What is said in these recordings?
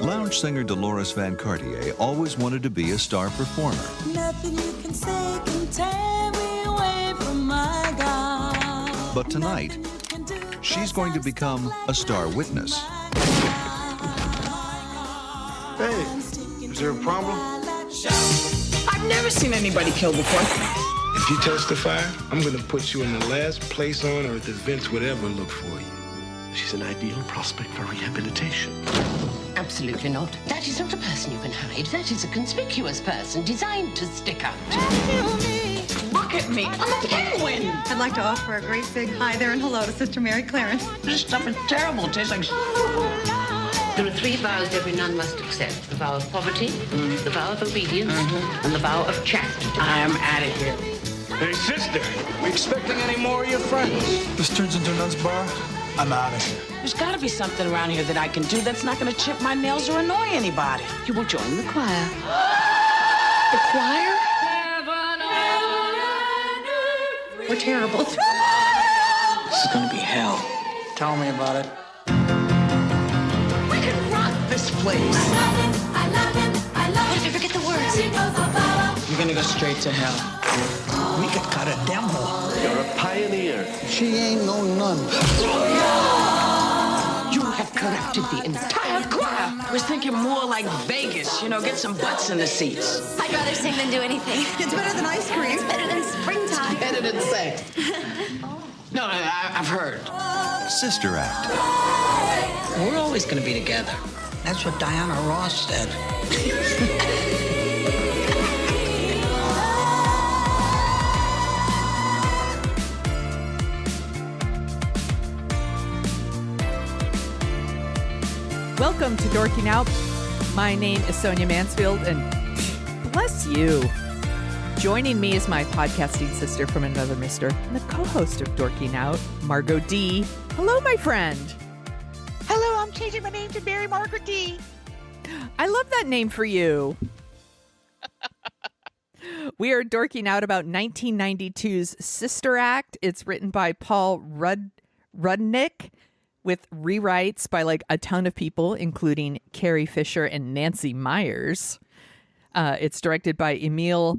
Lounge singer Dolores Van Cartier always wanted to be a star performer. Nothing you can say can tear me away from my God. But tonight, she's going to become a star witness. Hey, is there a problem? I've never seen anybody killed before. If you testify, I'm gonna put you in the last place on earth that Vince would ever look for you. She's an ideal prospect for rehabilitation. Absolutely not. That is not a person you can hide. That is a conspicuous person designed to stick out. Look at me. I'm a penguin. I'd like to offer a great big hi there and hello to Sister Mary Clarence. This stuff is terrible. It tastes like... There are 3 vows every nun must accept. The vow of poverty, the vow of obedience, and the vow of chastity. I'm out of here. Hey, sister, we expecting any more of your friends? This turns into Nunn's bar. I'm out of here. There's got to be something around here that I can do that's not going to chip my nails or annoy anybody. You will join the choir. The choir? We're terrible. This is gonna be hell. Tell me about it. We can rock this place. I love him, I love What if I forget the words? You're going to go straight to hell. We could cut a demo. You're a pioneer. She ain't no nun. You have corrupted the entire choir. I was thinking more like Vegas, get some butts in the seats. I'd rather sing than do anything. It's better than ice cream. It's better than springtime. Better than sex. No, I've heard. Sister Act. We're always going to be together. That's what Diana Ross said. Welcome to Dorking Out. My name is Sonia Mansfield, and bless you. Joining me is my podcasting sister from another mister and the co-host of Dorking Out, Margot D. Hello, my friend. Hello, I'm changing my name to Mary Margaret D. I love that name for you. We are dorking out about 1992's Sister Act. It's written by Paul Rudnick, with rewrites by a ton of people, including Carrie Fisher and Nancy Myers. It's directed by Emil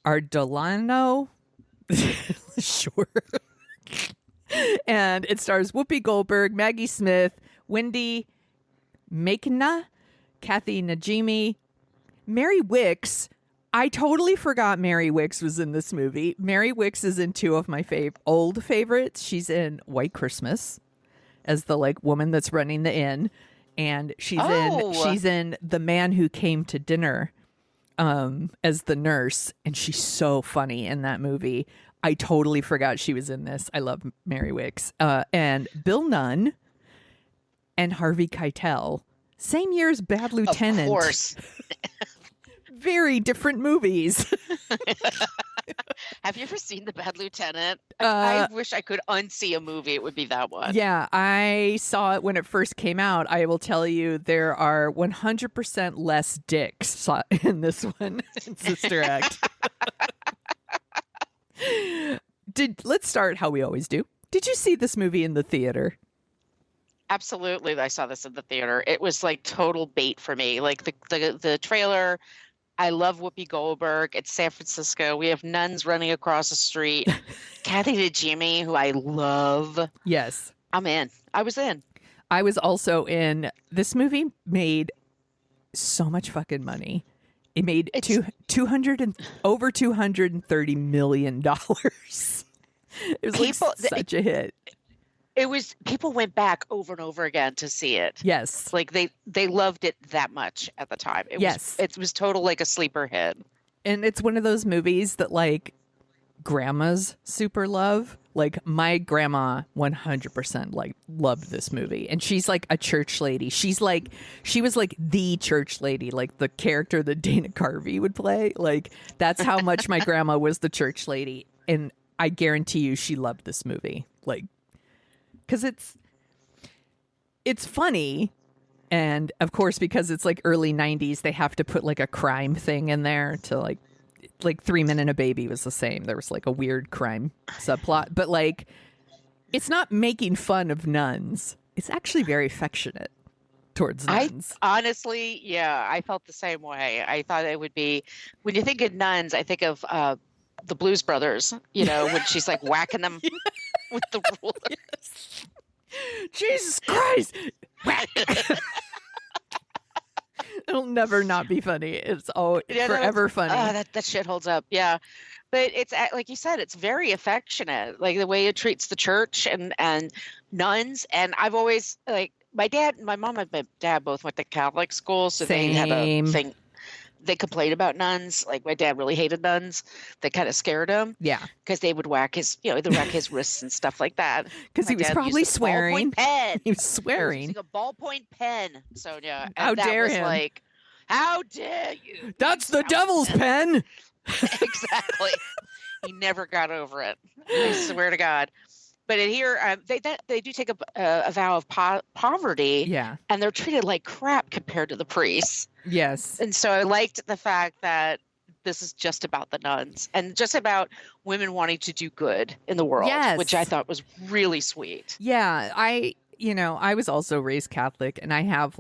Ardolano. Sure. And it stars Whoopi Goldberg, Maggie Smith, Wendy Makena, Kathy Najimy, Mary Wicks. I totally forgot Mary Wicks was in this movie. Mary Wicks is in 2 of my old favorites. She's in White Christmas as the woman that's running the inn, and she's in The Man Who Came to Dinner as the nurse, and she's so funny in that movie. I totally forgot she was in this. I love Mary Wicks. And Bill Nunn and Harvey Keitel, same year as Bad Lieutenant. Of course. Very different movies. Have you ever seen The Bad Lieutenant? I wish I could unsee a movie. It would be that one. Yeah, I saw it when it first came out. I will tell you there are 100% less dicks in this one, in Sister Act. Let's start how we always do. Did you see this movie in the theater? Absolutely. I saw this in the theater. It was total bait for me. The trailer. I love Whoopi Goldberg. It's San Francisco. We have nuns running across the street. Kathy Najimy, who I love. Yes. I'm in. I was in. I was also in. This movie made so much fucking money. It made over $230 million. It was such a hit. It was, people went back over and over again to see it. Yes. They loved it that much at the time. It was total a sleeper hit. And it's one of those movies that grandmas super love. My grandma 100% loved this movie. And she's a church lady. She was the church lady, the character that Dana Carvey would play. That's how much my grandma was the church lady. And I guarantee you she loved this movie. Because it's funny, and of course because it's early 90s, they have to put a crime thing in there to 3 Men and a Baby was the same. There was a weird crime subplot, but it's not making fun of nuns. it's actually very affectionate towards nuns. Honestly, yeah, I felt the same way. I thought it would be, when you think of nuns, I think of the Blues Brothers, when she's like whacking them with the ruler. Yes. Jesus Christ! It'll never not be funny. It's forever funny. That shit holds up. Yeah. But it's like you said, it's very affectionate, like the way it treats the church and nuns. And I've always, like, my mom and my dad both went to Catholic school, so they have a thing. They complained about nuns. Like, my dad really hated nuns. They kind of scared him. Yeah. Because they would whack his, they'd whack his wrists and stuff like that. Because he was probably swearing. Ballpoint pen. He was swearing. He was using a ballpoint pen. So, yeah. And how dare him. Like, how dare you? That's the devil's pen. Exactly. He never got over it. I swear to God. But in here, they do take a vow of poverty. Yeah. And they're treated like crap compared to the priests. Yes. And so I liked the fact that this is just about the nuns and just about women wanting to do good in the world, which I thought was really sweet. Yeah. I was also raised Catholic, and I have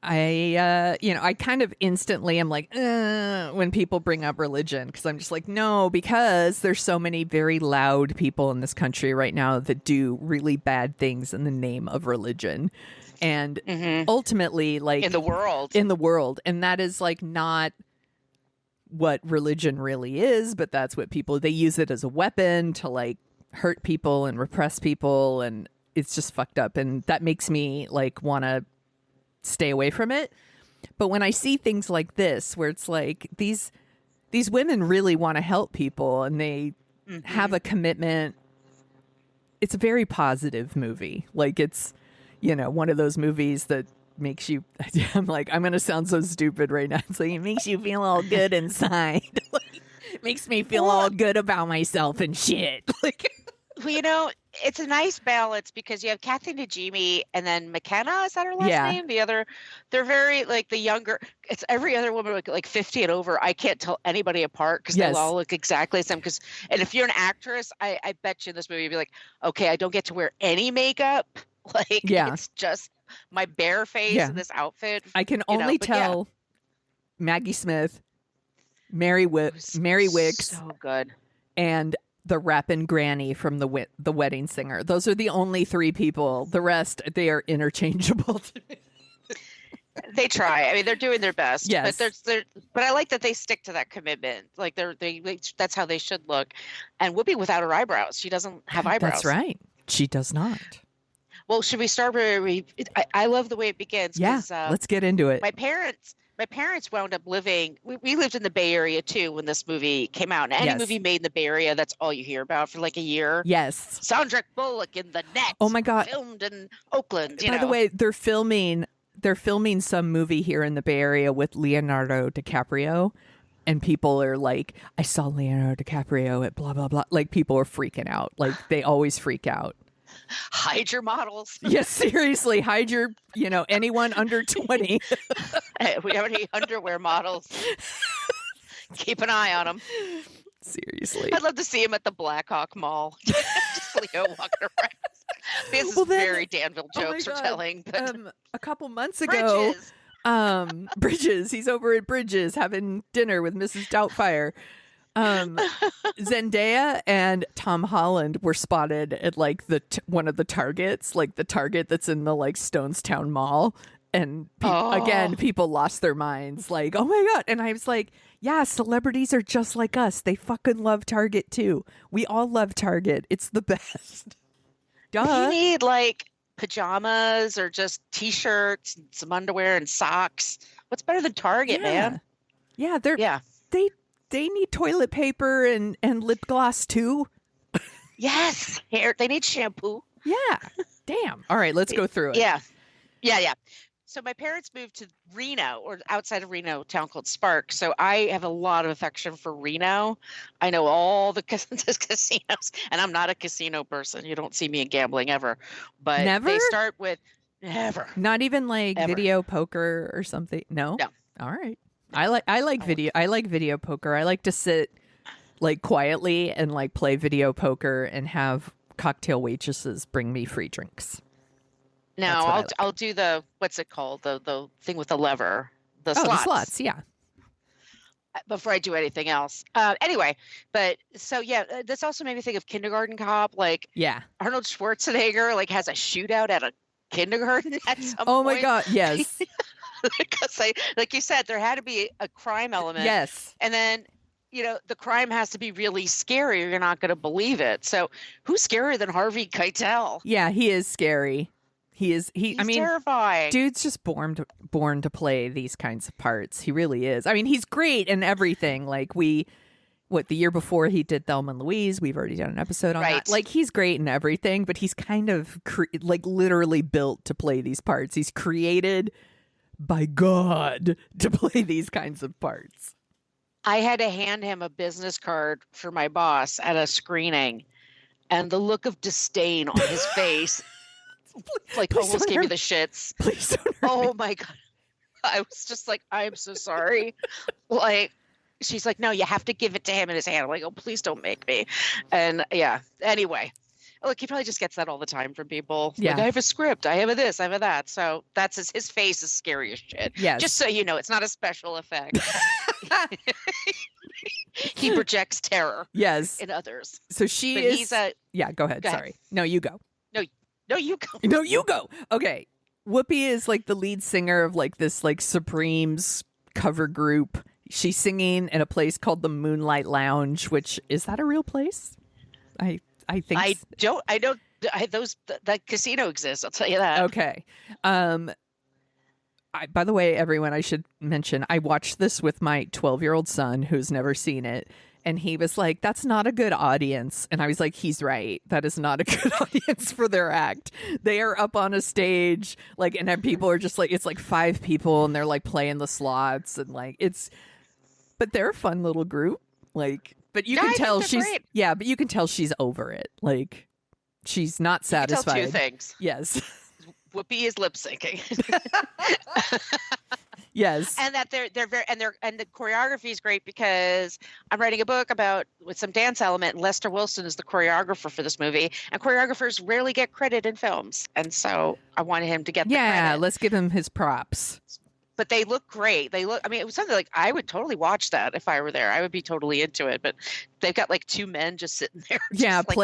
I kind of instantly am like, when people bring up religion, because I'm just like, no, because there's so many very loud people in this country right now that do really bad things in the name of religion. And ultimately, like, in the world. And that is like not what religion really is, but that's what they use it as a weapon to like hurt people and repress people. And it's just fucked up. And that makes me like want to stay away from it. But when I see things like this, where it's like these women really want to help people and they have a commitment, it's a very positive movie. Like, it's, one of those movies that makes you, I'm like, I'm going to sound so stupid right now. It's like, it makes you feel all good inside. Like, it makes me feel all good about myself and shit. Like, well, it's a nice balance because you have Kathy Najimy and then McKenna, is that her last name? The other, they're very like the younger, it's every other woman like 50 and over. I can't tell anybody apart because they all look exactly the same. And if you're an actress, I bet you in this movie you'd be like, okay, I don't get to wear any makeup. Like, it's just my bare face in this outfit. I can only tell Maggie Smith, Mary Wicks, so good, and the rapping granny from the Wedding Singer. Those are the only three people. The rest, they are interchangeable to me. They try. I mean, they're doing their best. Yes. But I like that they stick to that commitment. Like, that's how they should look. And Whoopi without her eyebrows. She doesn't have eyebrows. That's right. She does not. Well, should we start where I love the way it begins. Yeah, let's get into it. My parents wound up living, we lived in the Bay Area too when this movie came out. And any movie made in the Bay Area, that's all you hear about for like a year. Yes. Sandra Bullock in The Net. Oh my God. Filmed in Oakland. By the way, they're filming some movie here in the Bay Area with Leonardo DiCaprio. And people are like, I saw Leonardo DiCaprio at blah, blah, blah. Like, people are freaking out. Like, they always freak out. Hide your models. Yes, seriously. Hide your, anyone under 20. We have any underwear models. Keep an eye on them. Seriously. I'd love to see him at the Blackhawk Mall. Just Leo walking around. This is very Danville jokes we're telling. But a couple months ago, Bridges. He's over at Bridges having dinner with Mrs. Doubtfire. Zendaya and Tom Holland were spotted at like one of the Targets, like the Target that's in the like Stonestown Mall. And again, people lost their minds like, oh my God. And I was like, yeah, celebrities are just like us. They fucking love Target too. We all love Target. It's the best. Duh. You need like pajamas or just t-shirts, and some underwear and socks. What's better than Target, man? Yeah, they need toilet paper and lip gloss too. Yes, hair. They need shampoo. Yeah. Damn. All right, let's go through it. Yeah. So my parents moved to Reno, or outside of Reno, a town called Spark. So I have a lot of affection for Reno. I know all the casinos, and I'm not a casino person. You don't see me in gambling ever. But never? They start with never. Not even like video poker or something. No. All right. I like video poker. I like to sit like quietly and like play video poker and have cocktail waitresses bring me free drinks. No, That's what I like. I'll do the what's it called? The thing with the lever, the slots. The slots, yeah. Before I do anything else. Anyway, but so yeah, this also made me think of Kindergarten Cop. Like, Yeah. Arnold Schwarzenegger like has a shootout at a kindergarten at some Oh my point. God, yes. Because like you said, there had to be a crime element. Yes. And then, the crime has to be really scary or you're not going to believe it. So who's scarier than Harvey Keitel? Yeah, he is scary. He's terrifying. Dude's just born to play these kinds of parts. He really is. I mean, he's great in everything. Like the year before he did Thelma and Louise, we've already done an episode on that. Like, he's great in everything, but he's kind of literally built to play these parts. He's created by God to play these kinds of parts. I had to hand him a business card for my boss at a screening, and the look of disdain on his face please almost gave me the shits. Please don't hurt me. My God. I was just like, I am so sorry. She's like, no, you have to give it to him in his hand. I'm like, oh, please don't make me. And yeah, anyway. Look, he probably just gets that all the time from people. Yeah. Like, I have a script. I have a this. I have a that. So that's his face is scary as shit. Yes. Just so you know, it's not a special effect. He projects terror. Yes. In others. So he's yeah, go ahead. Sorry. No, you go. No, you go. No, you go. Okay. Whoopi is like the lead singer of like this like Supremes cover group. She's singing in a place called the Moonlight Lounge, which is that a real place? I think that casino exists. I'll tell you that. Okay. By the way, everyone, I should mention I watched this with my 12-year-old son who's never seen it. And he was like, that's not a good audience. And I was like, he's right. That is not a good audience for their act. They are up on a stage, like, and then people are just like, it's like 5 people and they're like playing the slots and like but they're a fun little group. Like, but you can tell but you can tell she's over it. Like, she's not satisfied. You can tell 2 things. Yes. Whoopi is lip syncing. Yes. And that they're very and the choreography is great because I'm writing a book with some dance element, and Lester Wilson is the choreographer for this movie, and choreographers rarely get credit in films, and so I wanted him to get the credit. Yeah, let's give him his props. But they look great. I mean, it was something like I would totally watch that if I were there. I would be totally into it. But they've got like 2 men just sitting there. Yeah, just,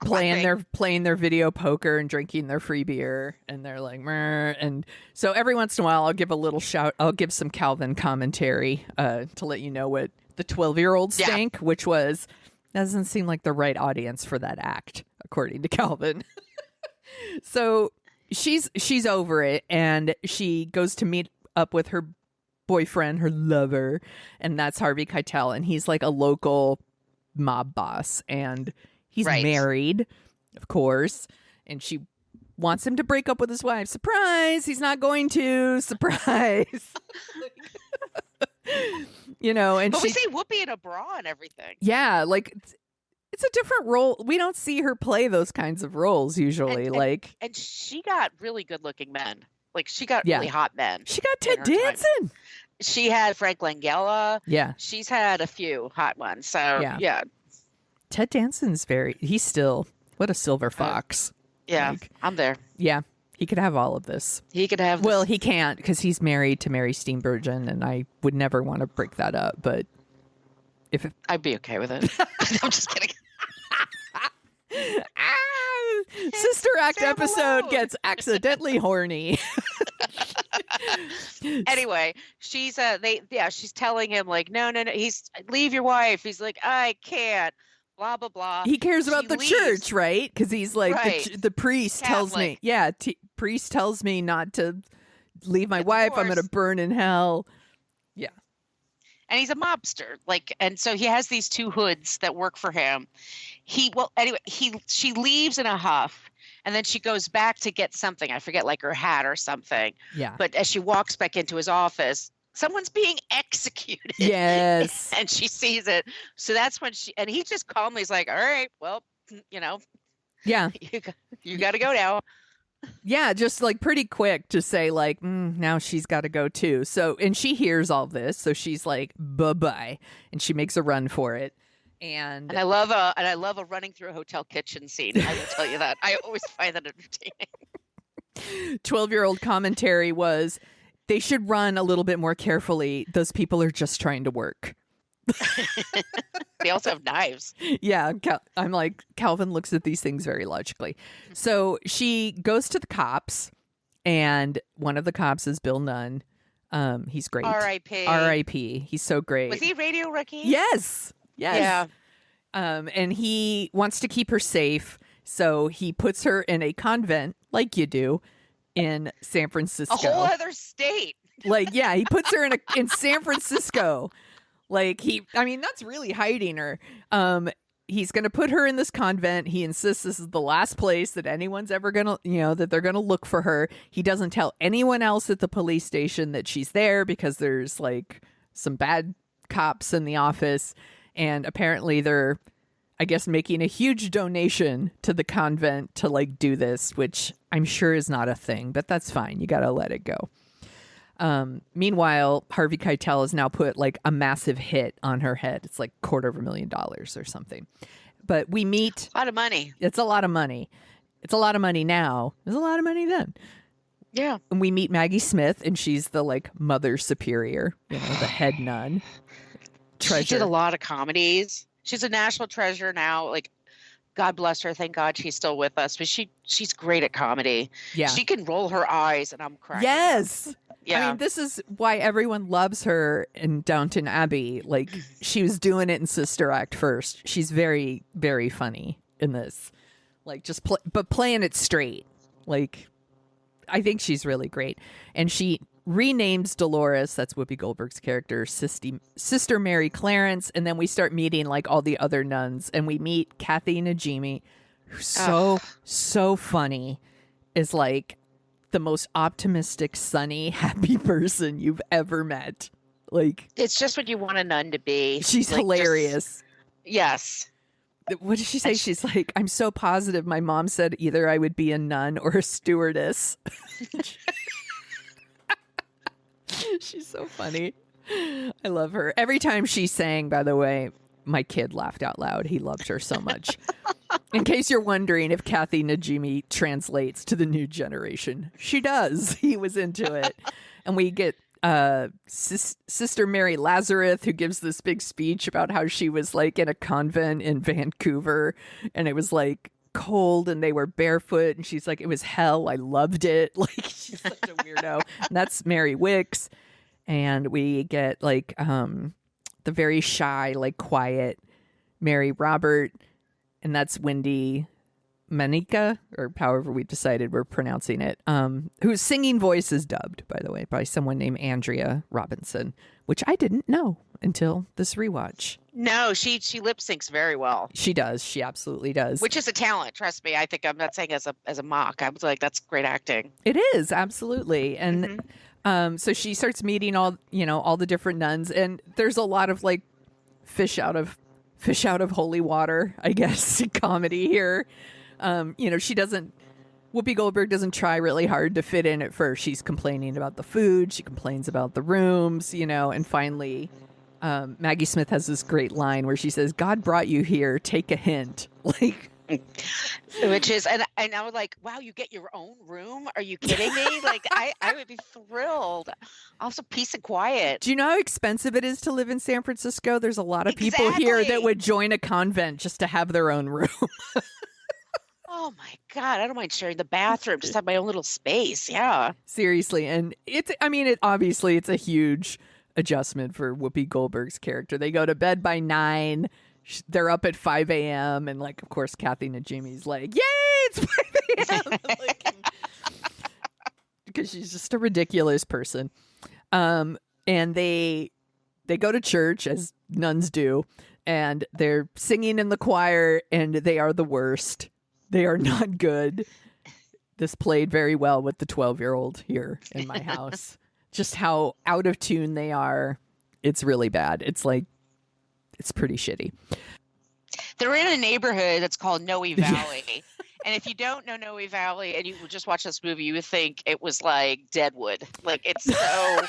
playing their video poker and drinking their free beer, and they're like, meh. And so every once in a while, I'll give a little shout. I'll give some Calvin commentary to let you know what the 12-year-olds think, which doesn't seem like the right audience for that act, according to Calvin. So she's over it, and she goes to meet up with her boyfriend, her lover, and that's Harvey Keitel, and he's like a local mob boss, and he's married, of course, and she wants him to break up with his wife. Surprise! He's not going to. Surprise! And but we see Whoopi in a bra and everything. Yeah, like it's a different role. We don't see her play those kinds of roles usually. And she got really good-looking men. Like, she got really hot men. She got Ted Danson. She had Frank Langella. Yeah. She's had a few hot ones. So, yeah. Ted Danson's he's still, what a silver fox. Yeah, I'm there. Yeah. He could have all of this. He could have this. Well, he can't because he's married to Mary Steenburgen, and I would never want to break that up. But I'd be okay with it. I'm just kidding. Sister Act episode gets accidentally horny. Anyway, she's telling him like, no, leave your wife. He's like, I can't. Blah blah blah. He cares about the church, right? Because he's like the priest Catholic. tells me. Yeah, priest tells me not to leave my wife. I'm going to burn in hell. Yeah. And he's a mobster, and so he has these 2 hoods that work for him. She leaves in a huff, and then she goes back to get something. I forget, like her hat or something. Yeah. But as she walks back into his office, someone's being executed. Yes. And she sees it. So that's when and he just calmly is like, all right, well, yeah, you got to go now. Yeah, just like pretty quick to say like, now she's got to go too. So, and she hears all this, so she's like, bye-bye, and she makes a run for it. And I love a running through a hotel kitchen scene. I will tell you that. I always find that entertaining. 12-year-old commentary was, they should run a little bit more carefully. Those people are just trying to work. They also have knives. Yeah, I'm like, Calvin looks at these things very logically. So she goes to the cops, and one of the cops is Bill Nunn. He's great. R.I.P. R.I.P. He's so great. Was he Radio Rookie? Yes. Yeah. And he wants to keep her safe, so he puts her in a convent, like you do, in San Francisco. A whole other state. Like, yeah, he puts her in San Francisco. Like, that's really hiding her. He's going to put her in this convent. He insists this is the last place that anyone's ever going to, that they're going to look for her. He doesn't tell anyone else at the police station that she's there because there's like some bad cops in the office. And apparently they're, I guess, making a huge donation to the convent to like do this, which I'm sure is not a thing, but that's fine. You got to let it go. Meanwhile, Harvey Keitel has now put like a massive hit on her head. It's like $250,000 or something. But we meet. A lot of money. It's a lot of money. It's a lot of money now. There's a lot of money then. Yeah. And we meet Maggie Smith, and she's the like mother superior, the head nun. Treasure. She did a lot of comedies. She's a national treasure now. Like, God bless her. Thank God she's still with us. But she's great at comedy. Yeah. She can roll her eyes, and I'm cracking. Yes. Yeah. I mean, this is why everyone loves her in Downton Abbey. Like, she was doing it in Sister Act first. She's very, very funny in this. Like, but playing it straight. Like, I think she's really great. And she renames Dolores, that's Whoopi Goldberg's character, Sister Mary Clarence. And then we start meeting, like, all the other nuns. And we meet Kathy Najimy, who's so funny, is, like, the most optimistic, sunny, happy person you've ever met. Like, it's just what you want a nun to be. She's like, hilarious. Yes. What did she say? She's like, I'm so positive my mom said either I would be a nun or a stewardess. She's so funny. I love her. Every time she sang, by the way, my kid laughed out loud. He loved her so much. In case you're wondering if Kathy Najimy translates to the new generation, she does. He was into it. And we get Sister Mary Lazarus, who gives this big speech about how she was like in a convent in Vancouver, and it was like cold and they were barefoot, and she's like, it was hell. I loved it. Like, she's such a weirdo. And that's Mary Wicks. And we get like the very shy, like quiet Mary Robert, and that's Wendy Manica, or however we decided we're pronouncing it, whose singing voice is dubbed, by the way, by someone named Andrea Robinson, which I didn't know until this rewatch. No, she lip syncs very well. She does. She absolutely does. Which is a talent, trust me. I think I'm not saying as a mock. I was like, that's great acting. It is, absolutely. And so she starts meeting all the different nuns, and there's a lot of like fish out of holy water, I guess, comedy here. Whoopi Goldberg doesn't try really hard to fit in at first. She's complaining about the food. She complains about the rooms, and finally Maggie Smith has this great line where she says, God brought you here. Take a hint. Like, which is, and I was like, wow, you get your own room? Are you kidding me? Like, I would be thrilled. Also, peace and quiet. Do you know how expensive it is to live in San Francisco? There's a lot of people here that would join a convent just to have their own room. Oh my God, I don't mind sharing the bathroom, just have my own little space. Yeah. Seriously. And it's a huge adjustment for Whoopi Goldberg's character. They go to bed by 9. They're up at 5 a.m. And like, of course, Kathy Najimy's like, yay, it's 5 a.m. Because she's just a ridiculous person. And they go to church, as nuns do, and they're singing in the choir, and they are the worst. They are not good. This played very well with the 12-year-old here in my house. Just how out of tune they are. It's really bad. It's like, it's pretty shitty. They're in a neighborhood that's called Noe Valley. And if you don't know Noe Valley and you just watch this movie, you would think it was like Deadwood. Like, it's so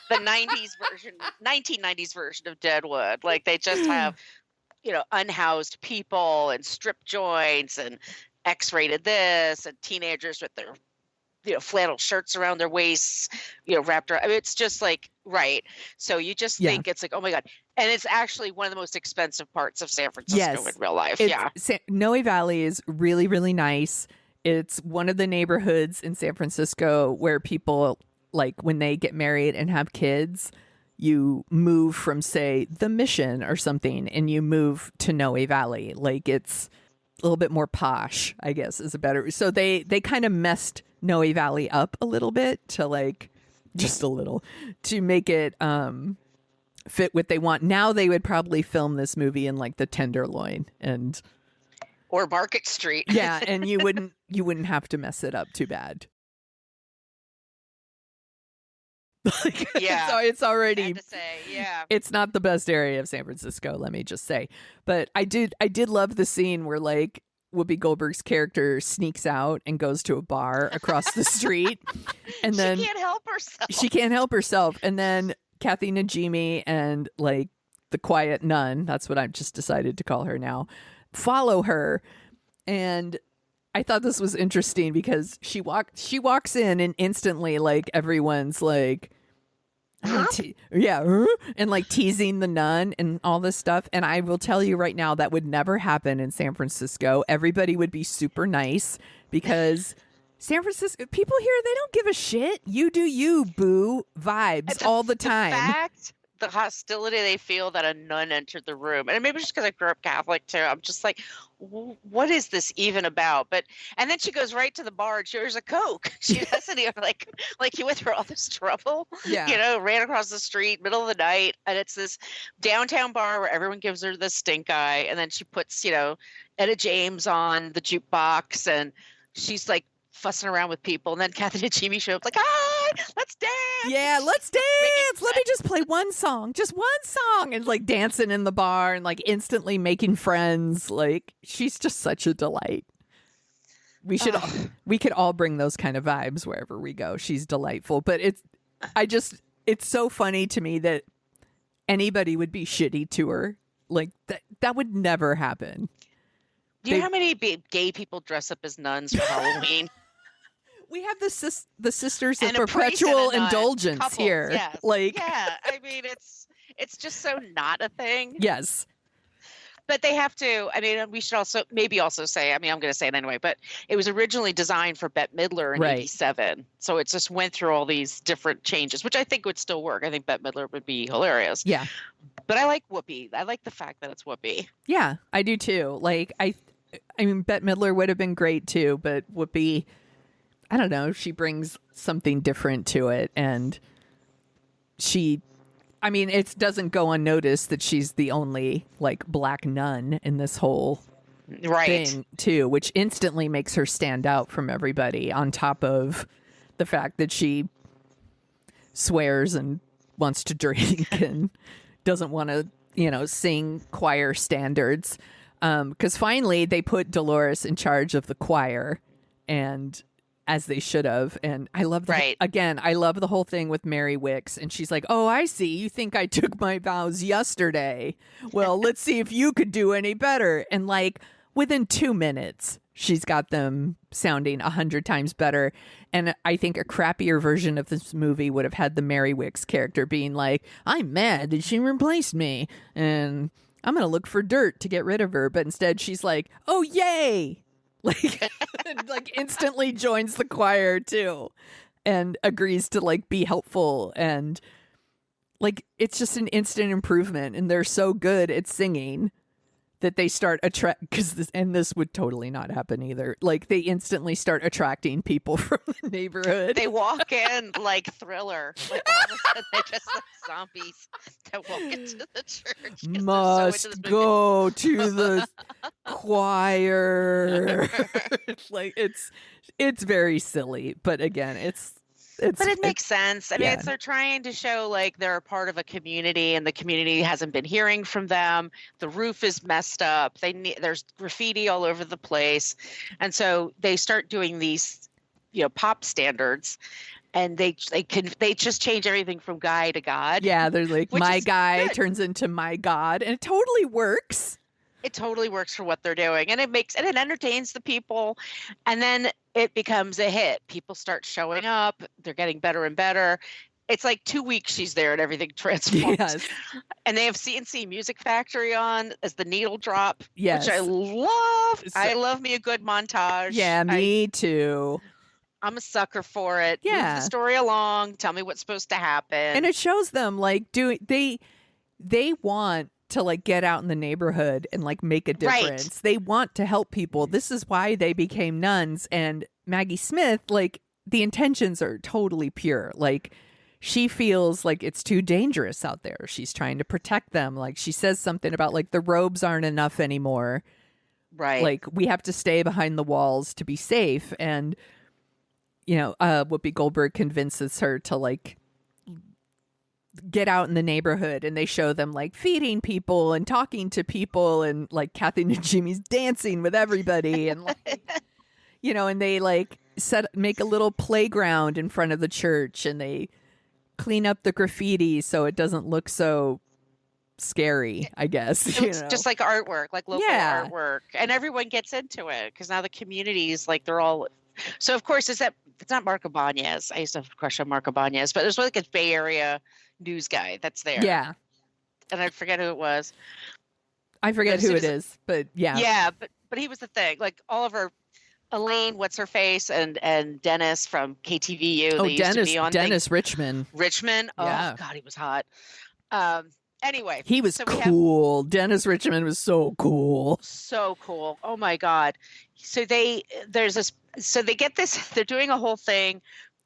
the 1990s version of Deadwood. Like, they just have, unhoused people and strip joints and X-rated this and teenagers with their flannel shirts around their waists, wrapped around. I mean, it's just like, right. So you just think it's like, oh my God. And it's actually one of the most expensive parts of San Francisco in real life. Noe Valley is really, really nice. It's one of the neighborhoods in San Francisco where people, like, when they get married and have kids, you move from, say, the Mission or something, and you move to Noe Valley. Like, it's a little bit more posh, I guess, is a better. So they kind of messed Noe Valley up a little bit to, like, just a little, to make it fit what they want. Now they would probably film this movie in, like, the Tenderloin or Market Street. Yeah, and you wouldn't have to mess it up too bad. Yeah. So it's already, I have to say, yeah. It's not the best area of San Francisco, let me just say. But I did love the scene where, like, Whoopi Goldberg's character sneaks out and goes to a bar across the street. And then she can't help herself. She can't help herself. And then Kathy Najimy and, like, the quiet Nunn, that's what I've just decided to call her now, follow her. And I thought this was interesting because she walks in and instantly, like, everyone's like, and like teasing the nun and all this stuff. And I will tell you right now, that would never happen in San Francisco. Everybody would be super nice because San Francisco people here, they don't give a shit. You do you, boo, vibes all the time. The hostility they feel that a nun entered the room, and maybe just because I grew up Catholic too, I'm just like, what is this even about? And then she goes right to the bar and she orders a Coke. She doesn't even like you went through all this trouble, ran across the street, middle of the night, and it's this downtown bar where everyone gives her the stink eye, and then she puts Etta James on the jukebox, and she's like fussing around with people, and then Kathy Najimy shows up like, hi, let's dance. Yeah, let's dance. Let me just play just one song, and like dancing in the bar and like instantly making friends. Like, she's just such a delight. We could all bring those kind of vibes wherever we go. She's delightful, but it's so funny to me that anybody would be shitty to her. Like that would never happen. Do you know how many gay people dress up as nuns for Halloween? We have the Sisters of Perpetual Indulgence couple, here. Yes. I mean, it's just so not a thing. Yes. But they have to, I mean, we should also say, I mean, I'm going to say it anyway, but it was originally designed for Bette Midler in 87. So it just went through all these different changes, which I think would still work. I think Bette Midler would be hilarious. Yeah. But I like Whoopi. I like the fact that it's Whoopi. Yeah, I do too. Like, I mean, Bette Midler would have been great too, but Whoopi, I don't know, she brings something different to it. And it doesn't go unnoticed that she's the only, like, black nun in this whole thing too, which instantly makes her stand out from everybody, on top of the fact that she swears and wants to drink and doesn't want to, sing choir standards. Because finally they put Dolores in charge of the choir, and as they should have. And I love that. Again, I love the whole thing with Mary Wicks. And she's like, oh, I see. You think I took my vows yesterday. Well, let's see if you could do any better. And like within 2 minutes, she's got them sounding 100 times better. And I think a crappier version of this movie would have had the Mary Wicks character being like, I'm mad that she replaced me, and I'm going to look for dirt to get rid of her. But instead she's like, oh, yay. Like instantly joins the choir too, and agrees to like be helpful, and like it's just an instant improvement. And they're so good at singing that they start this would totally not happen either. Like they instantly start attracting people from the neighborhood. They walk in like Thriller. Like all of a sudden they're just like zombies that walk into the church. Must go to the choir. Like it's very silly, but again, but it makes sense. I mean, they're trying to show like they're a part of a community, and the community hasn't been hearing from them. The roof is messed up. There's graffiti all over the place, and so they start doing these, pop standards, and they just change everything from guy to God. Yeah, they're like, my guy turns into my God, and it totally works. It totally works for what they're doing, and it entertains the people, and then it becomes a hit. People start showing up. They're getting better and better. It's like 2 weeks she's there and everything transforms. Yes. And they have CNC Music Factory on as the needle drop, Yes. which I love. So- I love me a good montage. Yeah, me too. I'm a sucker for it. Move Yeah. the story along. Tell me what's supposed to happen. And it shows them like they want to like get out in the neighborhood and like make a Right. difference. They want to help people. This is why they became nuns. And Maggie Smith, like the intentions are totally pure. Like she feels like it's too dangerous out there. She's trying to protect them. Like she says something about like the robes aren't enough anymore. Right. Like we have to stay behind the walls to be safe. And Whoopi Goldberg convinces her to like get out in the neighborhood, and they show them like feeding people and talking to people, and like Kathy Najimy's dancing with everybody, and like, and they like make a little playground in front of the church, and they clean up the graffiti so it doesn't look so scary, I guess. It's just like artwork, like local Yeah. artwork, and everyone gets into it because now the community is like they're all. So of course, it's not Marco Ibanez. I used to have a crush on Marco Ibanez, but there's like a Bay Area news guy that's there. Yeah, and I forget who it was. I forget who it is, but yeah. Yeah, but he was the thing. Like Oliver, Elaine, what's her face, and Dennis from KTVU. Oh, they used to be on Dennis Richmond. Richmond. Yeah. Oh God, he was hot. Anyway, He was so we have- cool. Dennis Richmond was so cool. so cool. Oh my God. So they get this, they're doing a whole thing,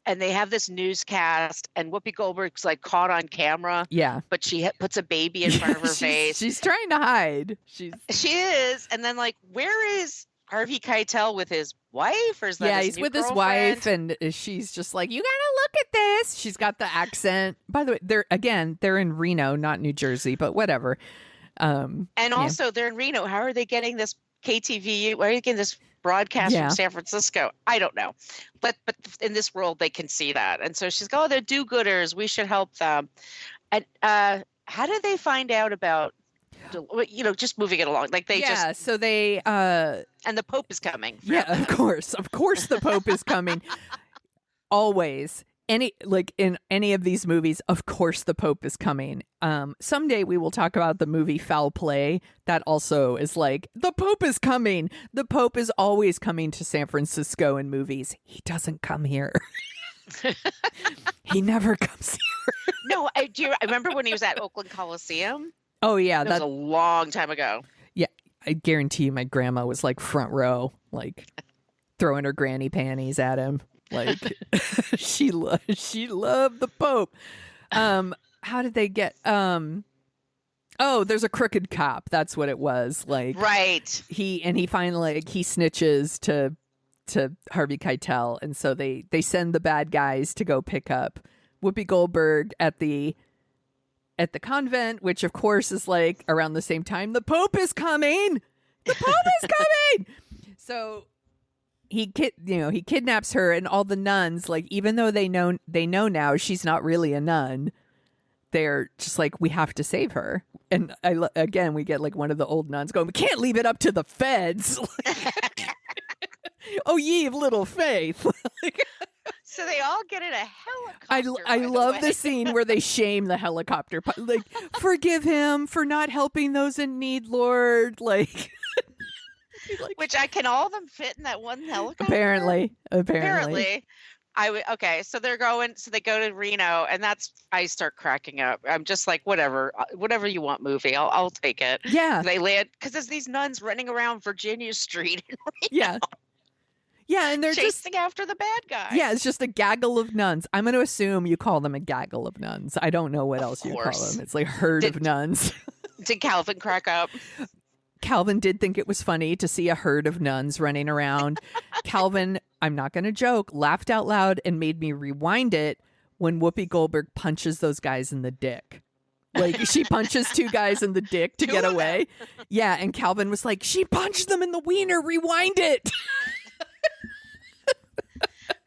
and they have this newscast, and Whoopi Goldberg's like caught on camera, Yeah. but she puts a baby in front of her face. She's trying to hide. She is. And then like, where is Harvey Keitel with his wife? Or is that He's new with his girlfriend? wife, and she's just like, you gotta look at this. She's got the accent. By the way, they're in Reno, not New Jersey, but whatever. And also they're in Reno. How are they getting this KTVU? Why are they getting this broadcast Yeah. from San Francisco? I don't know. But in this world, they can see that. And so she's they're do-gooders. We should help them. And how did they find out about, just moving it along? Like so they and the Pope is coming. yeah, of course the Pope is coming. Always. In any of these movies, of course the Pope is coming. Someday we will talk about the movie Foul Play. That also is like, the Pope is coming. The Pope is always coming to San Francisco in movies. He doesn't come here. He never comes here. No, I remember when he was at Oakland Coliseum? Oh yeah, That was a long time ago. yeah. I guarantee you, my grandma was like front row, like throwing her granny panties at him. Like she loved the Pope. How did they get? Oh, there's a crooked cop. That's what it was. Like Right. he finally he snitches to Harvey Keitel, and so they send the bad guys to go pick up Whoopi Goldberg at the convent, which of course is like around the same time the Pope is coming. The Pope is coming. So he kidnaps her, and all the nuns, like, even though they know now she's not really a nun, they're just like, we have to save her. And again, we get like one of the old nuns going, we can't leave it up to the feds. Oh, ye of little faith. So they all get in a helicopter. I love the scene where they shame the helicopter. Like, forgive him for not helping those in need, Lord. Like, Which can all of them fit in that one helicopter? Apparently. Okay, so they go to Reno, and I start cracking up. I'm just like, whatever you want, movie, I'll take it. Yeah. They land, because there's these nuns running around Virginia Street in Reno. Yeah, and they're chasing after the bad guy. Yeah, it's just a gaggle of nuns. I'm going to assume you call them a gaggle of nuns. I don't know what else you call them. It's like a herd of nuns. Did Calvin crack up? Calvin did think it was funny to see a herd of nuns running around. Calvin, I'm not going to joke, laughed out loud and made me rewind it when Whoopi Goldberg punches those guys in the dick. Like, she punches two guys in the dick to get away. Yeah, and Calvin was like, she punched them in the wiener, rewind it.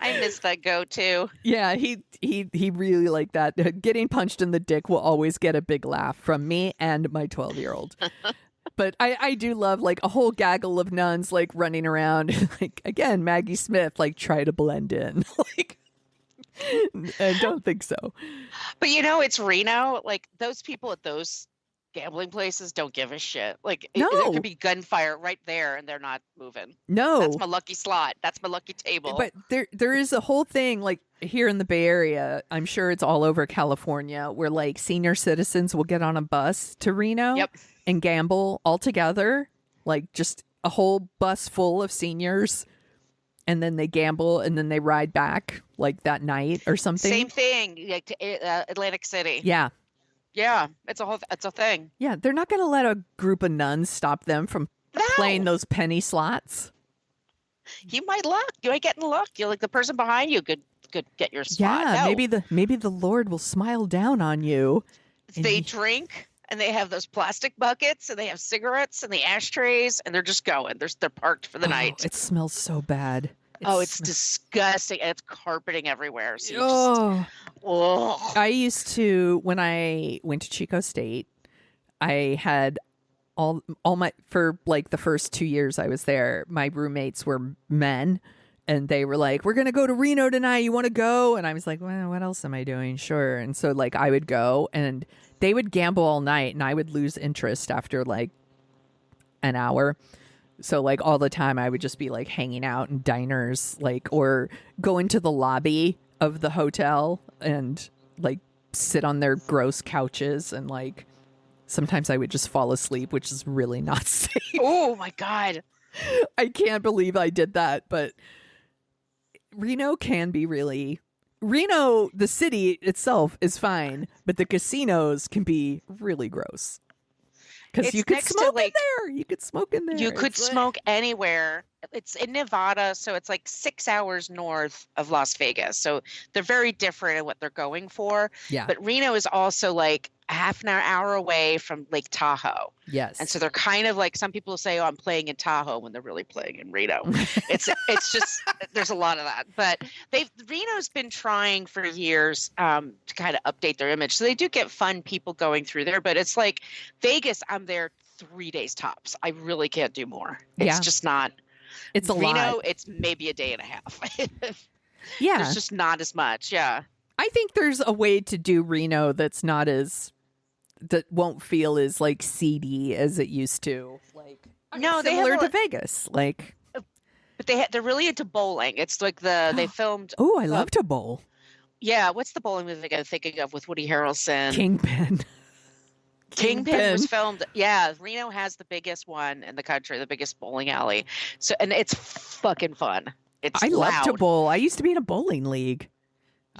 I missed that go-to. Yeah, he really liked that. Getting punched in the dick will always get a big laugh from me and my 12-year-old. But I do love like a whole gaggle of nuns like running around. Like again, Maggie Smith like try to blend in. Like I don't think so. But it's Reno. Like those people at those gambling places don't give a shit. Like there could be gunfire right there and they're not moving. No. That's my lucky slot. That's my lucky table. But there is a whole thing like here in the Bay Area, I'm sure it's all over California, where like senior citizens will get on a bus to Reno and gamble all together, like just a whole bus full of seniors, and then they gamble and then they ride back like that night or something. Same thing, like to Atlantic City. Yeah. Yeah, it's a thing. Yeah, they're not going to let a group of nuns stop them from playing those penny slots. You might get in luck. You're like the person behind you could get your spot. Yeah, maybe the Lord will smile down on you. They drink and they have those plastic buckets and they have cigarettes and the ashtrays and they're just going. They're parked for the night. It smells so bad. It's disgusting. And it's carpeting everywhere. So I used to, when I went to Chico State, I had all my, for like the first 2 years I was there, my roommates were men and they were like, we're going to go to Reno tonight. You want to go? And I was like, well, what else am I doing? Sure. And so like I would go and they would gamble all night and I would lose interest after like an hour. So like all the time I would just be like hanging out in diners, like, or go into the lobby of the hotel and like sit on their gross couches. And like, sometimes I would just fall asleep, which is really not safe. Oh my God. I can't believe I did that. But Reno can be Reno, the city itself is fine, but the casinos can be really gross. Because you could smoke in there. You could smoke in there. You could smoke anywhere. It's in Nevada, so it's like 6 hours north of Las Vegas. So they're very different in what they're going for. Yeah. But Reno is also like half an hour away from Lake Tahoe. Yes. And so they're kind of like, some people say, oh, I'm playing in Tahoe when they're really playing in Reno. It's just, there's a lot of that. But Reno's been trying for years to kind of update their image. So they do get fun people going through there. But it's like Vegas, I'm there 3 days tops. I really can't do more. It's just not. It's a Reno, lot. it's maybe a day and a half. Yeah. There's just not as much. Yeah. I think there's a way to do Reno that won't feel as like seedy as it used to. Like similar to Vegas. Like, but they're really into bowling. It's like they filmed. Oh, I love to bowl. Yeah, what's the bowling movie I'm thinking of with Woody Harrelson? Kingpin. Kingpin was filmed. Yeah, Reno has the biggest one in the country, the biggest bowling alley. So, and it's fucking fun. It's I loud. love to bowl. I used to be in a bowling league.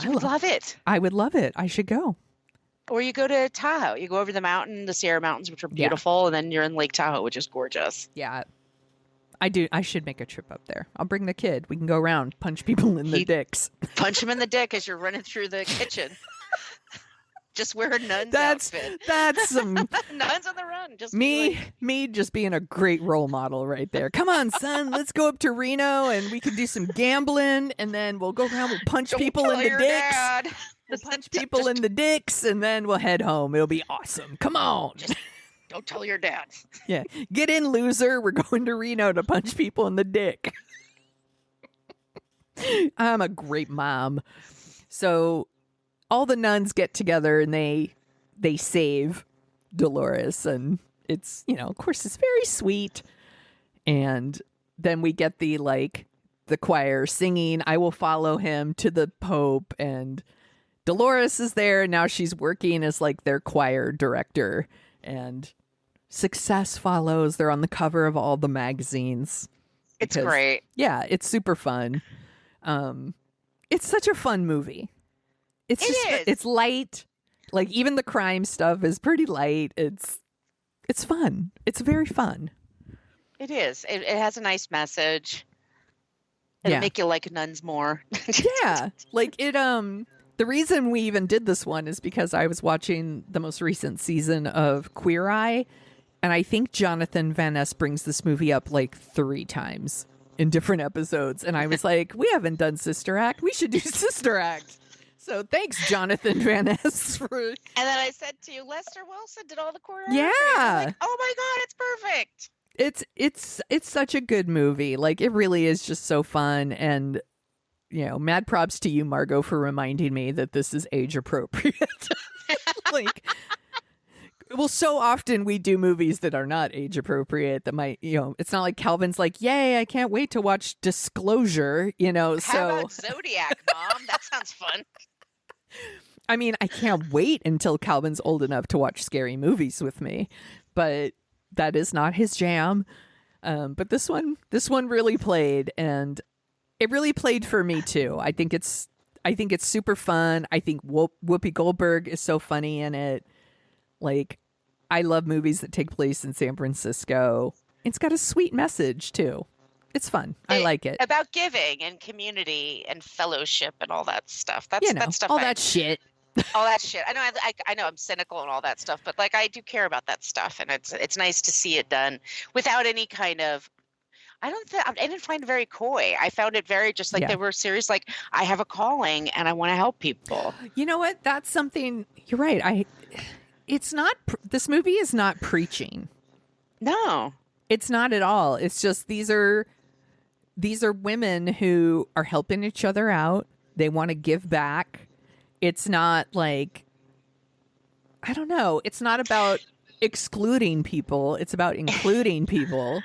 You would love it. I would love it. I should go. Or you go to Tahoe. You go over the Sierra Mountains, which are beautiful, and then you're in Lake Tahoe, which is gorgeous. Yeah. I should make a trip up there. I'll bring the kid. We can go around, punch people in the dicks. Punch him in the dick as you're running through the kitchen. Just wear a nun's outfit. That's some nuns on the run. Just me just being a great role model right there. Come on, son, let's go up to Reno and we can do some gambling, and then we'll go around. We'll punch people in the dicks. Dad. We'll punch people in the dicks, and then we'll head home. It'll be awesome. Come on. Don't tell your dad. Yeah, get in, loser. We're going to Reno to punch people in the dick. I'm a great mom. So all the nuns get together and they save Dolores, and it's, of course it's very sweet. And then we get the choir singing "I Will Follow Him" to the Pope, and Dolores is there, and now she's working as like their choir director, and success follows. They're on the cover of all the magazines. It's great. Yeah, it's super fun. It's such a fun movie. It's light. Like even the crime stuff is pretty light. It's fun. It's very fun. It is. It has a nice message. It'll make you like nuns more. Yeah. Like it the reason we even did this one is because I was watching the most recent season of Queer Eye, and I think Jonathan Van Ness brings this movie up like 3 times in different episodes, and I was like, we haven't done Sister Act. We should do Sister Act. So thanks, Jonathan Van Ness. And then I said to you, Lester Wilson did all the choreography. Yeah. Like, oh my God, it's perfect. It's such a good movie. Like, it really is just so fun. And, you know, mad props to you, Margot, for reminding me that this is age appropriate. Like, well, so often we do movies that are not age appropriate that might, you know, it's not like Calvin's like, yay, I can't wait to watch Disclosure, you know. How about Zodiac, Mom? That sounds fun. I mean, I can't wait until Calvin's old enough to watch scary movies with me, but that is not his jam. But this one really played, and it really played for me too. I think it's super fun. I think Whoopi Goldberg is so funny in it. Like, I love movies that take place in San Francisco. It's got a sweet message too. It's fun. I like it. About giving and community and fellowship and all that stuff. That's You know, that stuff. all that shit. All that shit. I know. I know. I'm cynical and all that stuff, but like I do care about that stuff, and it's nice to see it done without any kind of. I didn't find it very coy. I found it very just like they were serious. Like, I have a calling and I want to help people. You know what? That's something. You're right. It's not. This movie is not preaching. No, it's not at all. It's just these are women who are helping each other out. They want to give back. It's not like, I don't know. It's not about excluding people. It's about including people.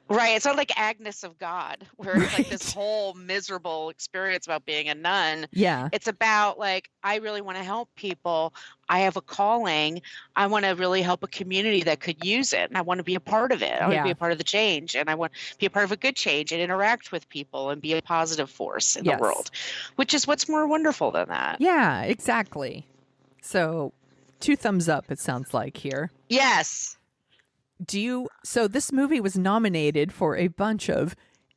Right. It's not like Agnes of God, where it's like this whole miserable experience about being a nun. Yeah. It's about like, I really want to help people. I have a calling. I want to really help a community that could use it. And I want to be a part of it. I want to be a part of the change. And I want to be a part of a good change and interact with people and be a positive force in the world, which is what's more wonderful than that. Yeah, exactly. So 2 thumbs up, it sounds like here. Yes. So this movie was nominated for a bunch of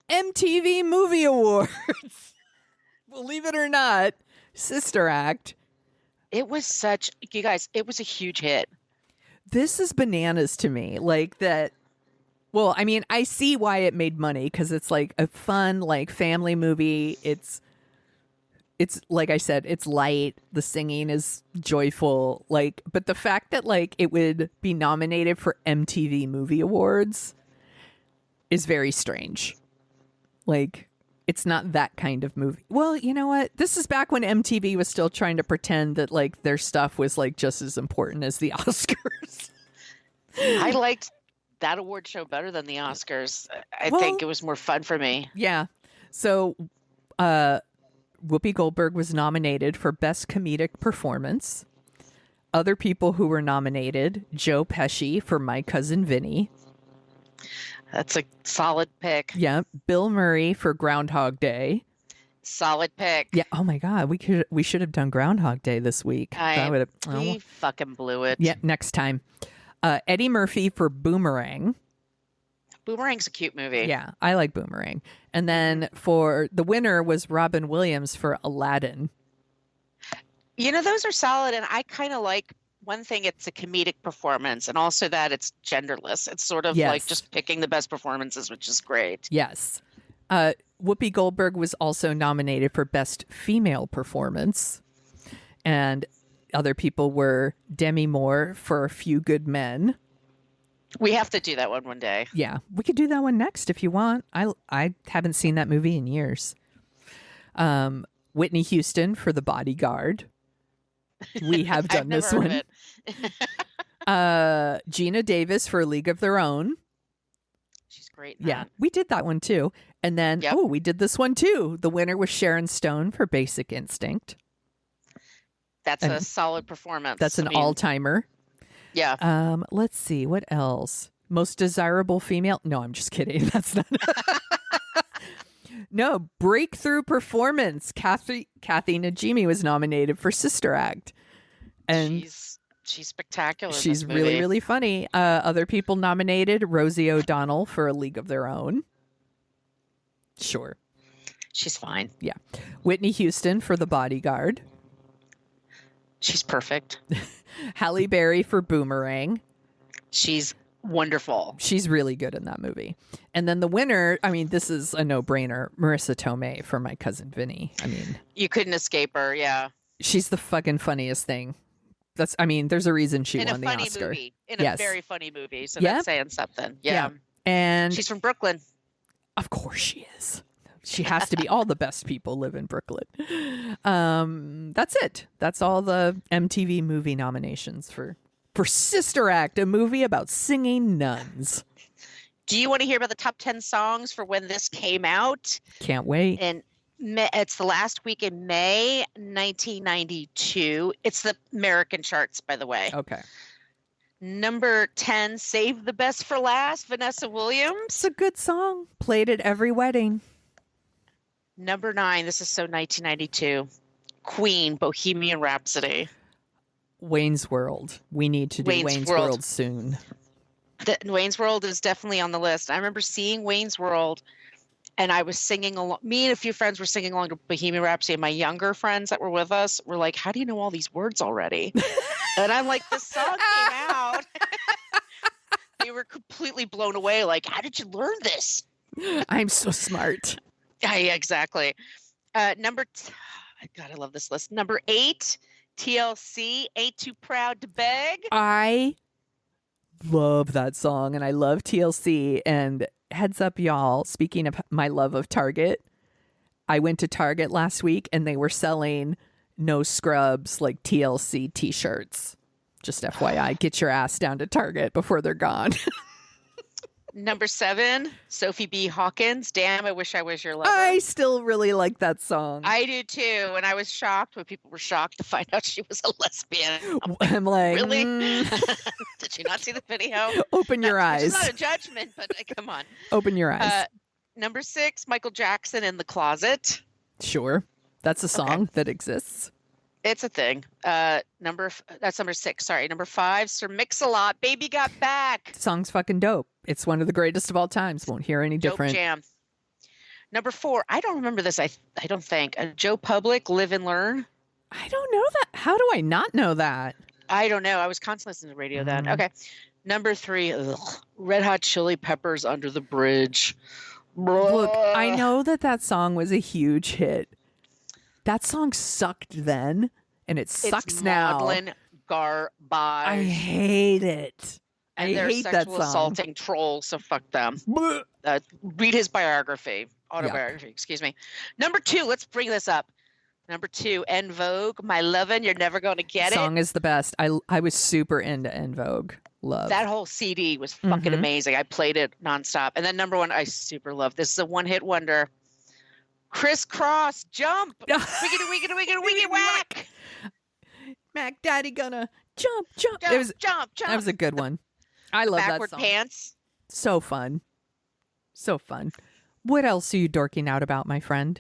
MTV Movie Awards. Believe it or not, Sister Act. It was you guys, it was a huge hit. This is bananas to me. Like that. Well, I mean, I see why it made money because it's like a fun, like family movie. It's like I said, it's light. The singing is joyful. Like, but the fact that like it would be nominated for MTV Movie Awards is very strange. Like, it's not that kind of movie. Well, you know what? This is back when MTV was still trying to pretend that like their stuff was like just as important as the Oscars. I liked that award show better than the Oscars. I think it was more fun for me. Yeah. So, Whoopi Goldberg was nominated for Best Comedic Performance. Other people who were nominated, Joe Pesci for My Cousin Vinny. That's a solid pick. Yeah. Bill Murray for Groundhog Day. Solid pick. Yeah. Oh my God. We should have done Groundhog Day this week. We fucking blew it. Yeah. Next time. Eddie Murphy for Boomerang. Boomerang's a cute movie. Yeah, I like Boomerang. And then for the winner was Robin Williams for Aladdin. You know, those are solid. And I kind of like, one thing, it's a comedic performance. And also that it's genderless. It's sort of like just picking the best performances, which is great. Yes. Whoopi Goldberg was also nominated for Best Female Performance. And other people were Demi Moore for A Few Good Men. We have to do that one day. Yeah, we could do that one next if you want. I haven't seen that movie in years. Whitney Houston for The Bodyguard. We have done this one. Gina Davis for A League of Their Own. She's great. Yeah, we did that one too. And then, we did this one too. The winner was Sharon Stone for Basic Instinct. That's a solid performance. That's an all-timer. Yeah. Let's see. What else? Most desirable female? No, I'm just kidding. That's not. No, breakthrough performance. Kathy Najimy was nominated for Sister Act. And she's spectacular. She's really, really funny. Other people nominated Rosie O'Donnell for A League of Their Own. Sure. She's fine. Yeah. Whitney Houston for The Bodyguard. She's perfect. Halle Berry for Boomerang. She's wonderful. She's really good in that movie. And then the winner, I mean, this is a no-brainer, Marissa Tomei for My Cousin Vinny. I mean, you couldn't escape her, yeah. She's the fucking funniest thing. There's a reason she in won a the funny Oscar. movie. In Yes. a very funny movie. So Yep. that's saying something. Yeah. And She's from Brooklyn. of course she is. She has to be. All the best people live in Brooklyn. That's it. That's all the MTV movie nominations for Sister Act, a movie about singing nuns. Do you want to hear about the top 10 songs for when this came out? Can't wait. And it's the last week in May 1992. It's the American charts, by the way. Okay. Number 10, Save the Best for Last, Vanessa Williams. It's a good song. Played at every wedding. Number 9, this is so 1992, Queen, Bohemian Rhapsody. Wayne's World. We need to do Wayne's World soon. Wayne's World is definitely on the list. I remember seeing Wayne's World, and I was singing along. Me and a few friends were singing along to Bohemian Rhapsody, and my younger friends that were with us were like, "How do you know all these words already?" And I'm like, "The song came out." They were completely blown away. Like, "How did you learn this?" I'm so smart. Yeah, exactly. God, I love this list. Number 8, TLC, Ain't Too Proud to Beg. I love that song, and I love TLC. And heads up, y'all, speaking of my love of Target, I went to Target last week, and they were selling No Scrubs, like TLC t-shirts. Just FYI, get your ass down to Target before they're gone. Number 7, Sophie B. Hawkins, Damn, I Wish I Was Your Lover. I still really like that song. I do too, and I was shocked when people were shocked to find out she was a lesbian. I'm like, really? Did you not see the video? Open your eyes. It's not a judgment, but come on. Open your eyes. Number 6, Michael Jackson, In the Closet. Sure. That's a song that exists. It's a thing. That's number 6. Sorry. Number 5, Sir Mix-a-Lot, Baby Got Back. Song's fucking dope. It's one of the greatest of all times. Won't hear any different. Dope jam. Number 4, I don't remember this. I don't think. Joe Public, Live and Learn. I don't know that. How do I not know that? I don't know. I was constantly listening to the radio then. Okay. Number 3, Red Hot Chili Peppers, Under the Bridge. Look, I know that song was a huge hit. That song sucked then, and it sucks now. Maudlin garbage. I hate it. And they're hate that sexual song. assaulting trolls, so fuck them. Read his autobiography, excuse me. Number 2, let's bring this up. Number 2, En Vogue, My Lovin', You're Never Gonna Get It. Song is the best. I was super into En Vogue. Love. That whole CD was fucking amazing. I played it nonstop. And then number 1, I super love. This is a one-hit wonder. Crisscross, Jump. Wiggity, whack. Mac Daddy gonna jump. Jump. That was a good one. I love that Backward song. Pants. So fun. So fun. What else are you dorking out about, my friend?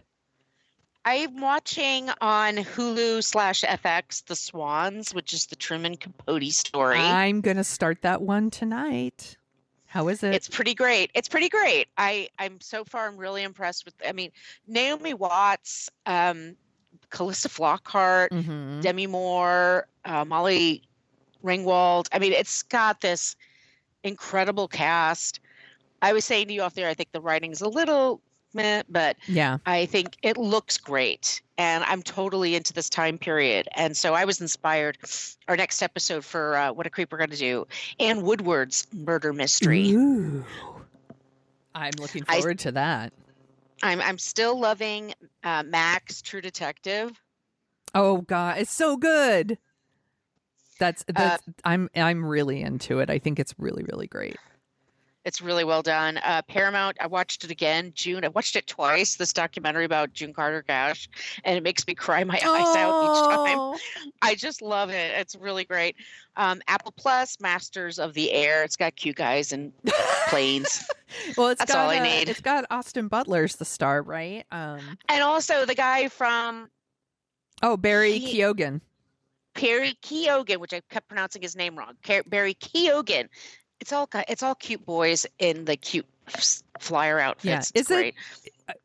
I'm watching on Hulu/FX The Swans, which is the Truman Capote story. I'm going to start that one tonight. How is it? It's pretty great. I'm so far, I'm really impressed with, Naomi Watts, Callista Flockhart, Demi Moore, Molly Ringwald. It's got this incredible cast. I was saying to you off there, I think the writing's a little meh, but yeah, I think it looks great. And I'm totally into this time period. And so I was inspired. Our next episode for What a Creep we're going to do, Anne Woodward's murder mystery. Ooh. I'm looking forward to that. I'm still loving Max, True Detective. Oh God, it's so good. That's I'm really into it. I think it's really, really great. It's really well done. Paramount, I watched it again. I watched it twice, this documentary about June Carter Cash, and it makes me cry my eyes out each time. I just love it. It's really great. Apple Plus, Masters of the Air. It's got cute guys and planes. Well, that's all I need. It's got Austin Butler's the star, right? And also the guy from... Barry Keoghan. Barry Keoghan, which I kept pronouncing his name wrong. Barry Keoghan. It's all cute boys in the cute flyer outfits. Yeah. It's great.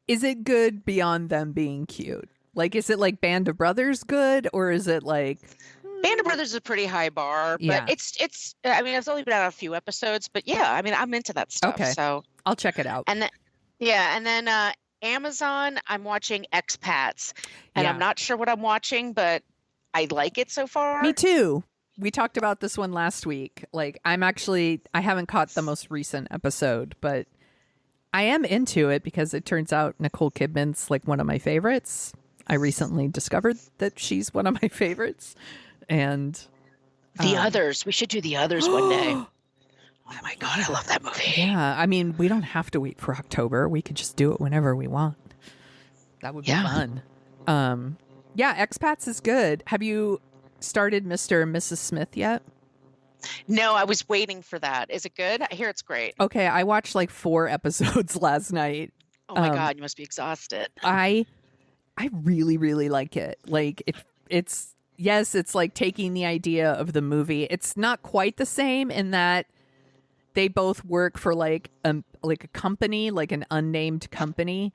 Is it good beyond them being cute? Like, is it like Band of Brothers good, or is it like Band of Brothers is a pretty high bar, but it's it's only been out a few episodes, but yeah, I'm into that stuff. Okay. So I'll check it out. And then Amazon, I'm watching Expats, and I'm not sure what I'm watching, but I like it so far. Me too. We talked about this one last week. Like, I haven't caught the most recent episode, but I am into it because it turns out Nicole Kidman's like one of my favorites. I recently discovered that she's one of my favorites. And The Others. We should do The Others one day. Oh my God, I love that movie. yeah, I mean, we don't have to wait for October. We could just do it whenever we want. That would be fun. Yeah, Expats is good. Have you started Mr. and Mrs. Smith yet? No, I was waiting for that. Is it good? I hear it's great. Okay, I watched like 4 episodes last night. Oh my God, you must be exhausted. I really, really like it. Like it's like taking the idea of the movie. It's not quite the same in that they both work for like a company, like an unnamed company.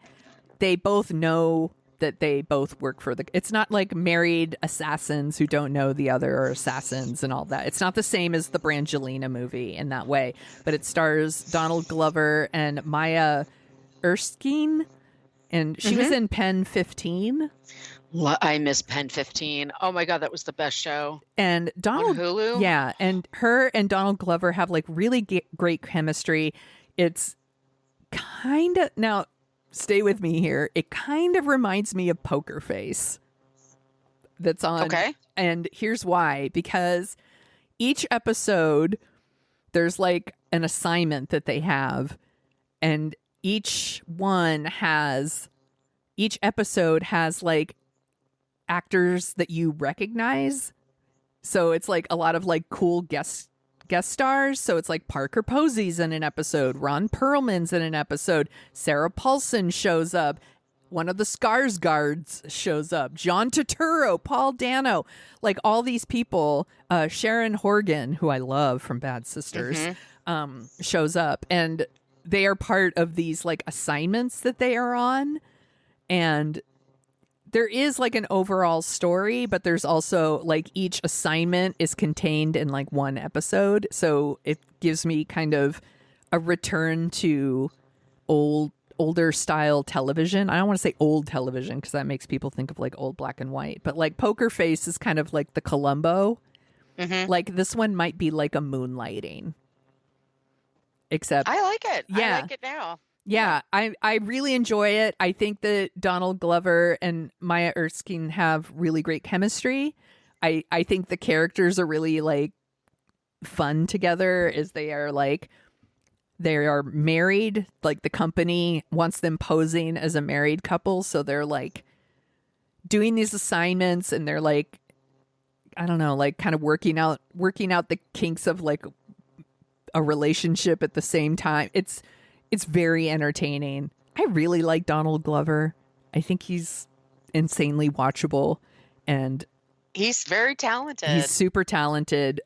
They both know that they both work for it's not like married assassins who don't know the other are assassins and all that. It's not the same as the Brangelina movie in that way, but it stars Donald Glover and Maya Erskine, and she was in Pen 15. I miss Pen 15. Oh my God, that was the best show. And Donald, on Hulu? Yeah, and her and Donald Glover have like really great chemistry. It's kind of, now stay with me here, it kind of reminds me of Poker Face that's on. Okay. And here's why. Because each episode, there's like an assignment that they have, and each episode has like actors that you recognize. So it's like a lot of like cool guest stars. So it's like Parker Posey's in an episode, Ron Perlman's in an episode, Sarah Paulson shows up, one of the Skarsgårds shows up, John Turturro, Paul Dano, like all these people, Sharon Horgan, who I love from Bad Sisters, shows up, and they are part of these like assignments that they are on. And there is like an overall story, but there's also like each assignment is contained in like one episode. So it gives me kind of a return to older style television. I don't want to say old television because that makes people think of like old black and white, but like Poker Face is kind of like the Columbo. Like this one might be like a Moonlighting. Except I like it. Yeah. I like it now. Yeah, I really enjoy it. I think that Donald Glover and Maya Erskine have really great chemistry. I think the characters are really like fun together, as they are married. Like the company wants them posing as a married couple, so they're like doing these assignments, and they're like, I don't know, like kind of working out the kinks of like a relationship at the same time. It's very entertaining. I really like Donald Glover. I think he's insanely watchable, and he's very talented. He's super talented.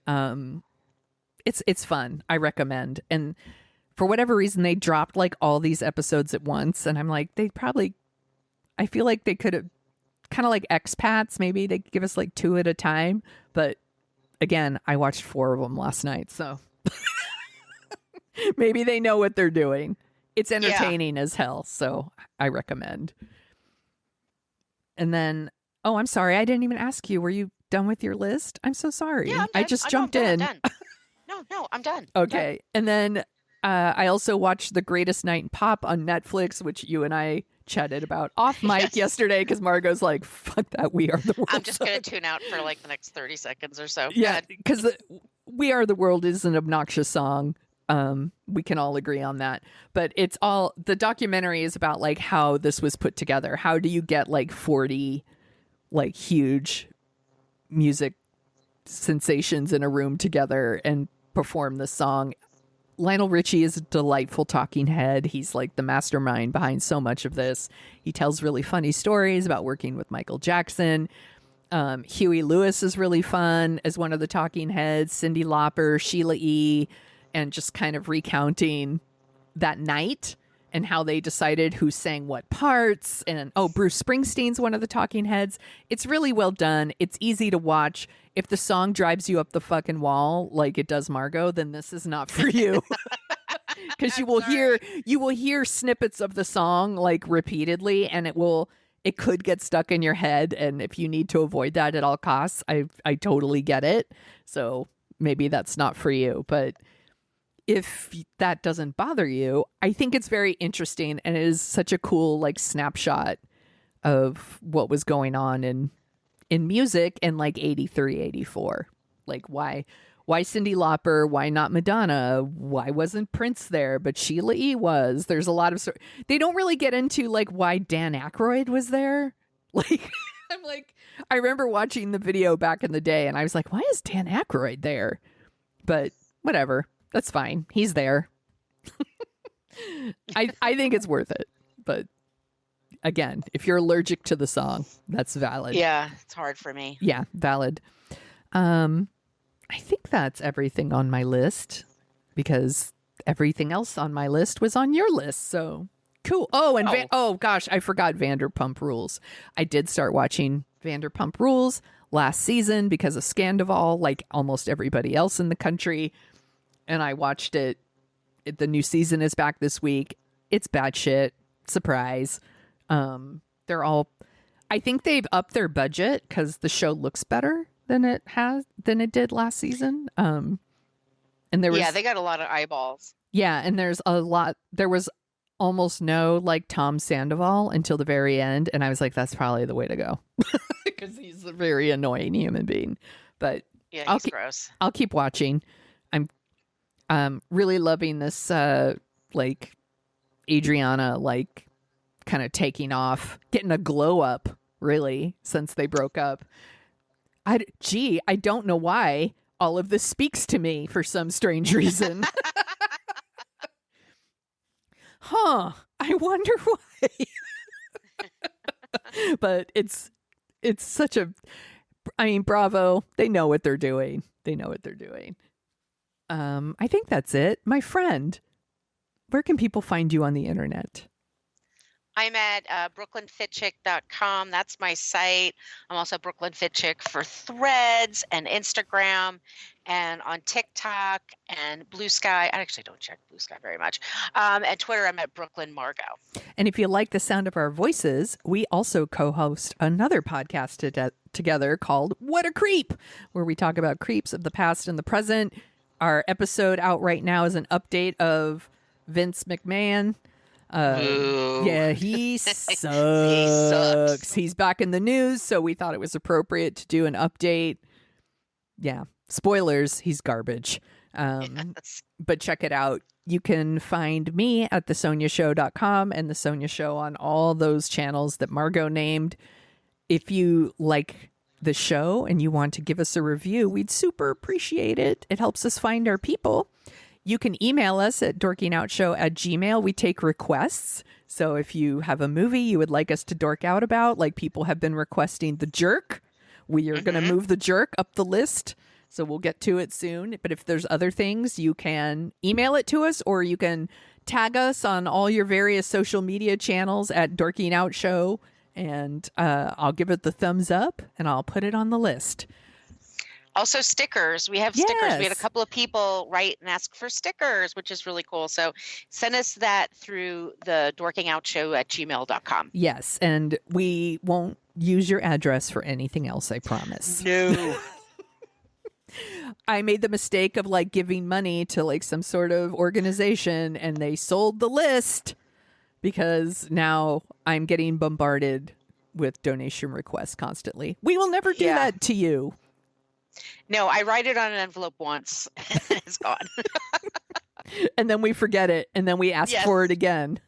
It's fun. I recommend. And for whatever reason, they dropped like all these episodes at once, and I'm like, I feel like they could have, kind of like Expats, maybe they give us like 2 at a time. But again, I watched 4 of them last night, so maybe they know what they're doing. It's entertaining as hell, so I recommend. And then, oh, I'm sorry, I didn't even ask you. Were you done with your list? I'm so sorry. Yeah, I just jumped in. No, I'm done. Okay. And then I also watched The Greatest Night in Pop on Netflix, which you and I chatted about off mic yesterday, because Margot's like, fuck that, We Are the World. I'm just going to tune out for like the next 30 seconds or so. Yeah, because We Are the World is an obnoxious song. We can all agree on that. But it's all, the documentary is about like how this was put together. How do you get like 40 like huge music sensations in a room together and perform this song? Lionel Richie is a delightful talking head. He's like the mastermind behind so much of this. He tells really funny stories about working with Michael Jackson. Huey Lewis is really fun as one of the talking heads. Cyndi Lauper, Sheila E., and just kind of recounting that night and how they decided who sang what parts. And Bruce Springsteen's one of the talking heads. It's really well done. It's easy to watch. If the song drives you up the fucking wall like it does Margot, then this is not for you. Because you will hear snippets of the song like repeatedly, and it will it could get stuck in your head. And if you need to avoid that at all costs, I totally get it. So maybe that's not for you. But if that doesn't bother you, I think it's very interesting. And it is such a cool like snapshot of what was going on in music in like 83, 84. Like why Cyndi Lauper? Why not Madonna? Why wasn't Prince there? But Sheila E. was. There's a lot of... They don't really get into like why Dan Aykroyd was there. Like, I'm like, I remember watching the video back in the day and I was like, why is Dan Aykroyd there? But whatever. That's fine. He's there. I think it's worth it. But again, if you're allergic to the song, that's valid. Yeah, it's hard for me. Yeah, valid. I think that's everything on my list because everything else on my list was on your list. So cool. Oh, and oh gosh, I forgot Vanderpump Rules. I did start watching Vanderpump Rules last season because of Scandival, like almost everybody else in the country. And I watched it. The new season is back this week. It's bad shit. Surprise. They're all, I think they've upped their budget because the show looks better than it did last season. And there was, they got a lot of eyeballs. Yeah, and there was almost no like Tom Sandoval until the very end, and I was like, that's probably the way to go because he's a very annoying human being. But yeah, he's gross. I'll keep watching. I'm really loving this like Adriana like kind of taking off, getting a glow up really since they broke up. I don't know why all of this speaks to me for some strange reason. I wonder why. But it's such a, I mean, bravo. They know what they're doing. I think that's it. My friend, where can people find you on the internet? I'm at brooklynfitchick.com. That's my site. I'm also Brooklyn Fit Chick for Threads and Instagram and on TikTok and Blue Sky. I actually don't check Blue Sky very much. And Twitter, I'm at Brooklyn Margot. And if you like the sound of our voices, we also co-host another podcast together called What a Creep, where we talk about creeps of the past and the present. Our episode out right now is an update of Vince McMahon. Yeah, he sucks. He's back in the news, so we thought it was appropriate to do an update. Yeah, spoilers, he's garbage. Yes. But check it out. You can find me at thesoniashow.com and The Sonia Show on all those channels that Margot named. If you like the show and you want to give us a review, we'd super appreciate it. It helps us find our people. You can email us at dorkingoutshow@gmail.com. We take requests. So if you have a movie you would like us to dork out about, like people have been requesting The Jerk, we are going to move The Jerk up the list. So we'll get to it soon. But if there's other things, you can email it to us or you can tag us on all your various social media channels at Dorking Out Show. And I'll give it the thumbs up and I'll put it on the list. Also stickers. We have stickers. We had a couple of people write and ask for stickers, which is really cool. So send us that through the dorkingoutshow@gmail.com. Yes. And we won't use your address for anything else, I promise. No. I made the mistake of like giving money to like some sort of organization and they sold the list because now I'm getting bombarded with donation requests constantly. We will never do that to you. No, I write it on an envelope once and it's gone. And then we forget it. And then we ask for it again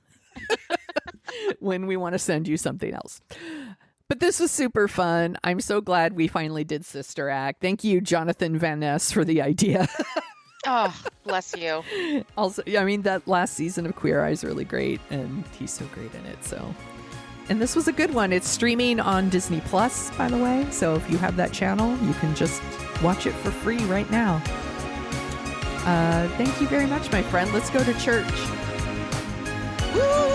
when we want to send you something else. But this was super fun. I'm so glad we finally did Sister Act. Thank you, Jonathan Van Ness, for the idea. Oh, bless you. Also, I mean, that last season of Queer Eye is really great. And he's so great in it. So, and this was a good one. It's streaming on Disney Plus, by the way. So if you have that channel, you can just watch it for free right now. Thank you very much, my friend. Let's go to church. Woo!